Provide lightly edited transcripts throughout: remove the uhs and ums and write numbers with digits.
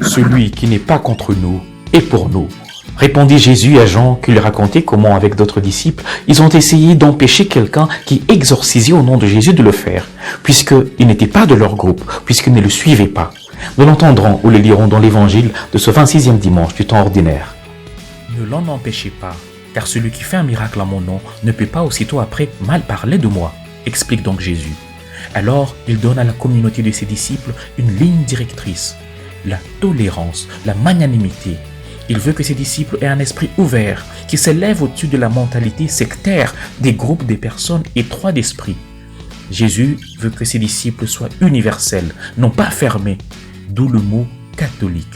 Celui qui n'est pas contre nous est pour nous. Répondit Jésus à Jean qui lui racontait comment, avec d'autres disciples, ils ont essayé d'empêcher quelqu'un qui exorcisait au nom de Jésus de le faire, puisqu'il n'était pas de leur groupe, puisqu'ils ne le suivaient pas. Nous l'entendrons ou le lirons dans l'évangile de ce 26e dimanche du temps ordinaire. Ne l'en empêchez pas, car celui qui fait un miracle en mon nom ne peut pas aussitôt après mal parler de moi, explique donc Jésus. Alors, il donne à la communauté de ses disciples une ligne directrice, la tolérance, la magnanimité. Il veut que ses disciples aient un esprit ouvert, qui s'élève au-dessus de la mentalité sectaire des groupes de personnes étroits d'esprit. Jésus veut que ses disciples soient universels, non pas fermés, d'où le mot catholique.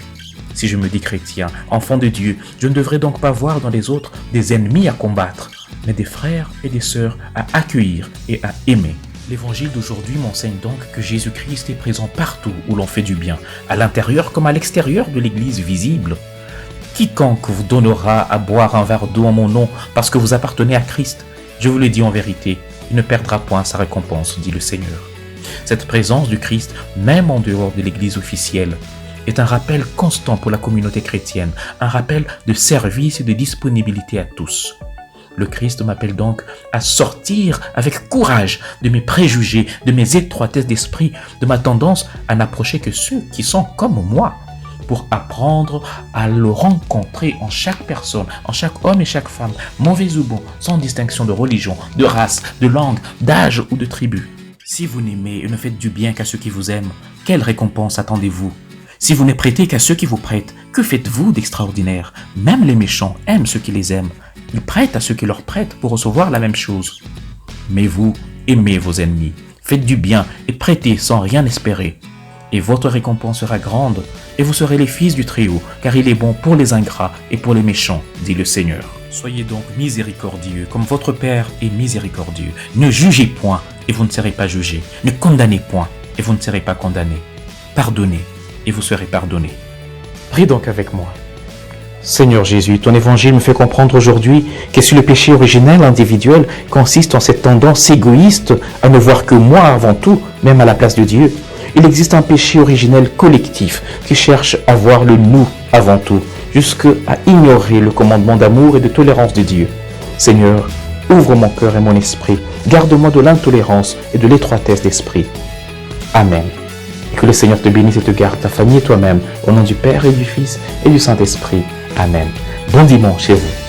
Si je me dis chrétien, enfant de Dieu, je ne devrais donc pas voir dans les autres des ennemis à combattre, mais des frères et des sœurs à accueillir et à aimer. L'évangile d'aujourd'hui m'enseigne donc que Jésus-Christ est présent partout où l'on fait du bien, à l'intérieur comme à l'extérieur de l'église visible. Quiconque vous donnera à boire un verre d'eau en mon nom parce que vous appartenez à Christ, je vous le dis en vérité, il ne perdra point sa récompense, dit le Seigneur. Cette présence du Christ, même en dehors de l'église officielle, est un rappel constant pour la communauté chrétienne, un rappel de service et de disponibilité à tous. Le Christ m'appelle donc à sortir avec courage de mes préjugés, de mes étroitesses d'esprit, de ma tendance à n'approcher que ceux qui sont comme moi, pour apprendre à le rencontrer en chaque personne, en chaque homme et chaque femme, mauvais ou bon, sans distinction de religion, de race, de langue, d'âge ou de tribu. Si vous n'aimez et ne faites du bien qu'à ceux qui vous aiment, quelle récompense attendez-vous? Si vous ne prêtez qu'à ceux qui vous prêtent, que faites-vous d'extraordinaire? Même les méchants aiment ceux qui les aiment. Ils prêtent à ceux qui leur prêtent pour recevoir la même chose. Mais vous, aimez vos ennemis, faites du bien et prêtez sans rien espérer. Et votre récompense sera grande, et vous serez les fils du Très-Haut, car il est bon pour les ingrats et pour les méchants, dit le Seigneur. Soyez donc miséricordieux, comme votre Père est miséricordieux. Ne jugez point, et vous ne serez pas jugés. Ne condamnez point, et vous ne serez pas condamnés. Pardonnez, et vous serez pardonnés. Prie donc avec moi. Seigneur Jésus, ton évangile me fait comprendre aujourd'hui que si le péché originel individuel consiste en cette tendance égoïste à ne voir que moi avant tout, même à la place de Dieu, il existe un péché originel collectif qui cherche à voir le nous avant tout, jusqu'à ignorer le commandement d'amour et de tolérance de Dieu. Seigneur, ouvre mon cœur et mon esprit, garde-moi de l'intolérance et de l'étroitesse d'esprit. Amen. Et que le Seigneur te bénisse et te garde, ta famille et toi-même, au nom du Père et du Fils et du Saint-Esprit. Amen. Bon dimanche chez vous.